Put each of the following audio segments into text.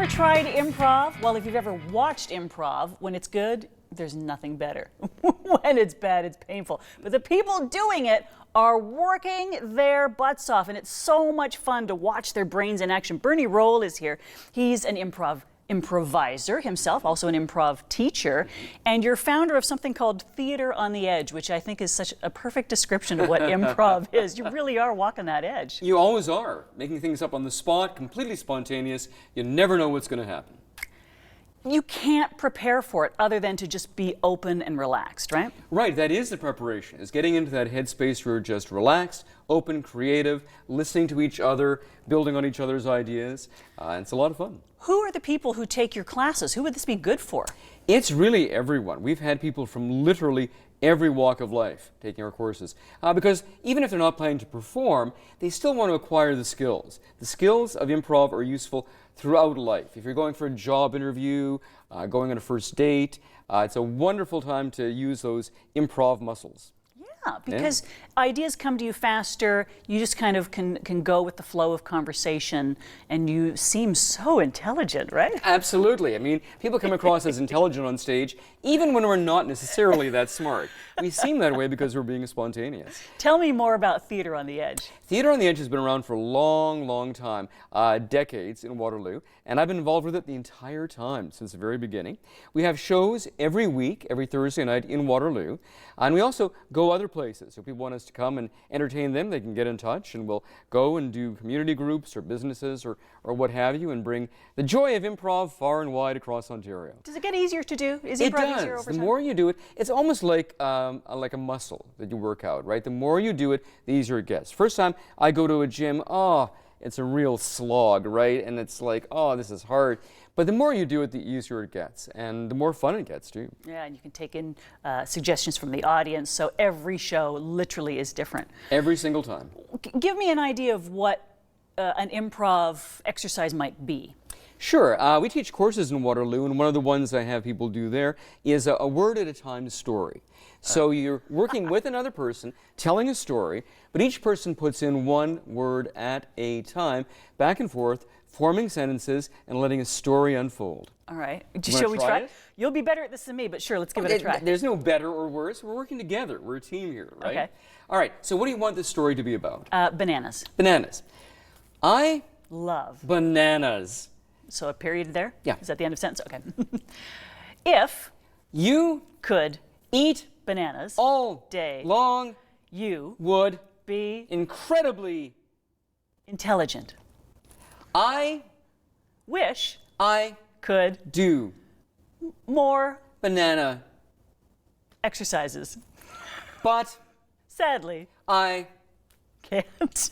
ever tried improv? Well, if you've ever watched improv, when it's good, there's nothing better. When it's bad, it's painful. But the people doing it are working their butts off, and it's so much fun to watch their brains in action. Bernie Roll is here. He's an improviser himself, also an improv teacher, and you're founder of something called Theater on the Edge, which I think is such a perfect description of what improv is. You really are walking that edge. You always are, making things up on the spot, completely spontaneous. You never know what's going to happen. You can't prepare for it other than to just be open and relaxed, right? Right, that is the preparation, is getting into that headspace where you're just relaxed, open, creative, listening to each other, building on each other's ideas. It's a lot of fun. Who are the people who take your classes? Who would this be good for? It's really everyone. We've had people from literally every walk of life taking our courses. Because even if they're not planning to perform, they still want to acquire the skills. The skills of improv are useful throughout life. If you're going for a job interview, going on a first date, it's a wonderful time to use those improv muscles. Yeah, because ideas come to you faster. You just kind of can go with the flow of conversation, and you seem so intelligent, right? Absolutely. I mean, people come across as intelligent on stage, even when we're not necessarily that smart. We seem that way because we're being spontaneous. Tell me more about Theater on the Edge. Theater on the Edge has been around for a long, long time, decades in Waterloo, and I've been involved with it the entire time since the very beginning. We have shows every week, every Thursday night in Waterloo, and we also go other places. So if people want us to come and entertain them, they can get in touch, and we'll go and do community groups or businesses or what have you, and bring the joy of improv far and wide across Ontario. Does it get easier to do? Is improv easier over time? The more you do it, it's almost like a muscle that you work out, right? The more you do it, the easier it gets. First time I go to a gym, it's a real slog, right? And it's like, this is hard. But the more you do it, the easier it gets, and the more fun it gets, too. Yeah, and you can take in suggestions from the audience, so every show literally is different. Every single time. Give me an idea of what an improv exercise might be. Sure. We teach courses in Waterloo, and one of the ones I have people do there is a word at a time story. So you're working with another person, telling a story, but each person puts in one word at a time, back and forth, forming sentences and letting a story unfold. All right. Shall we try it? You'll be better at this than me, but sure, let's give it a try. There's no better or worse. We're working together. We're a team here, right? Okay. All right. So what do you want this story to be about? Bananas. Bananas. I love bananas. So a period there? Yeah. Is that the end of sentence? Okay. If you could eat bananas all day long, you would be incredibly intelligent. I wish I could do more banana exercises. But sadly, I can't.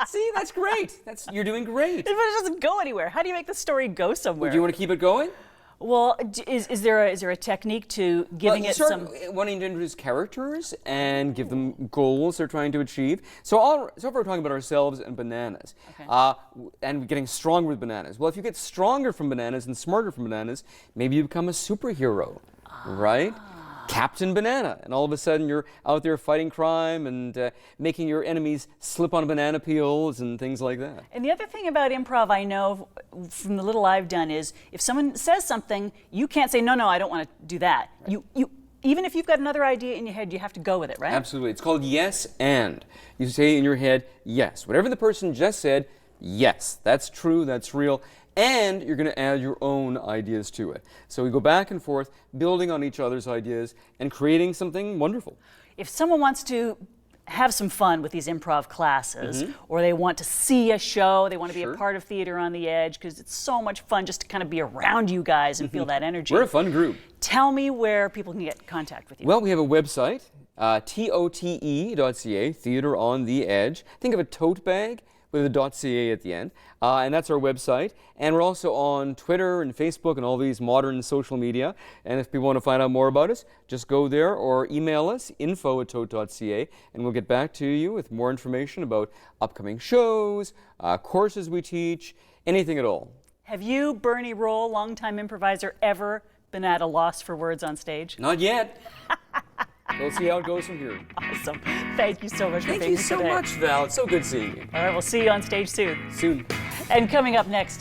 See, that's great. You're doing great. But it doesn't go anywhere. How do you make the story go somewhere? Do you want to keep it going? Well, is there a technique to giving it some... wanting to introduce characters and give them goals they're trying to achieve. So far we're talking about ourselves and bananas. Okay. And getting stronger with bananas. Well, if you get stronger from bananas and smarter from bananas, maybe you become a superhero, right? Captain Banana, and all of a sudden you're out there fighting crime and making your enemies slip on banana peels and things like that. And the other thing about improv I know from the little I've done is if someone says something, you can't say, no, I don't want to do that. Right. You even if you've got another idea in your head, you have to go with it, right? Absolutely. It's called yes and. You say in your head, yes. Whatever the person just said, yes, that's true, that's real. And you're going to add your own ideas to it. So we go back and forth, building on each other's ideas and creating something wonderful. If someone wants to have some fun with these improv classes, or they want to see a show, they want to be a part of Theater on the Edge, because it's so much fun just to kind of be around you guys and feel that energy. We're a fun group. Tell me where people can get in contact with you. Well, we have a website, tote.ca, Theater on the Edge. Think of a tote bag with a .ca at the end, and that's our website. And we're also on Twitter and Facebook and all these modern social media. And if people want to find out more about us, just go there or email us, info@tote.ca, and we'll get back to you with more information about upcoming shows, courses we teach, anything at all. Have you, Bernie Roll, longtime improviser, ever been at a loss for words on stage? Not yet. We'll see how it goes from here. Awesome. Thank you so much for being here today. Thank you so much, Val. It's so good seeing you. All right, we'll see you on stage soon. Soon. And coming up next,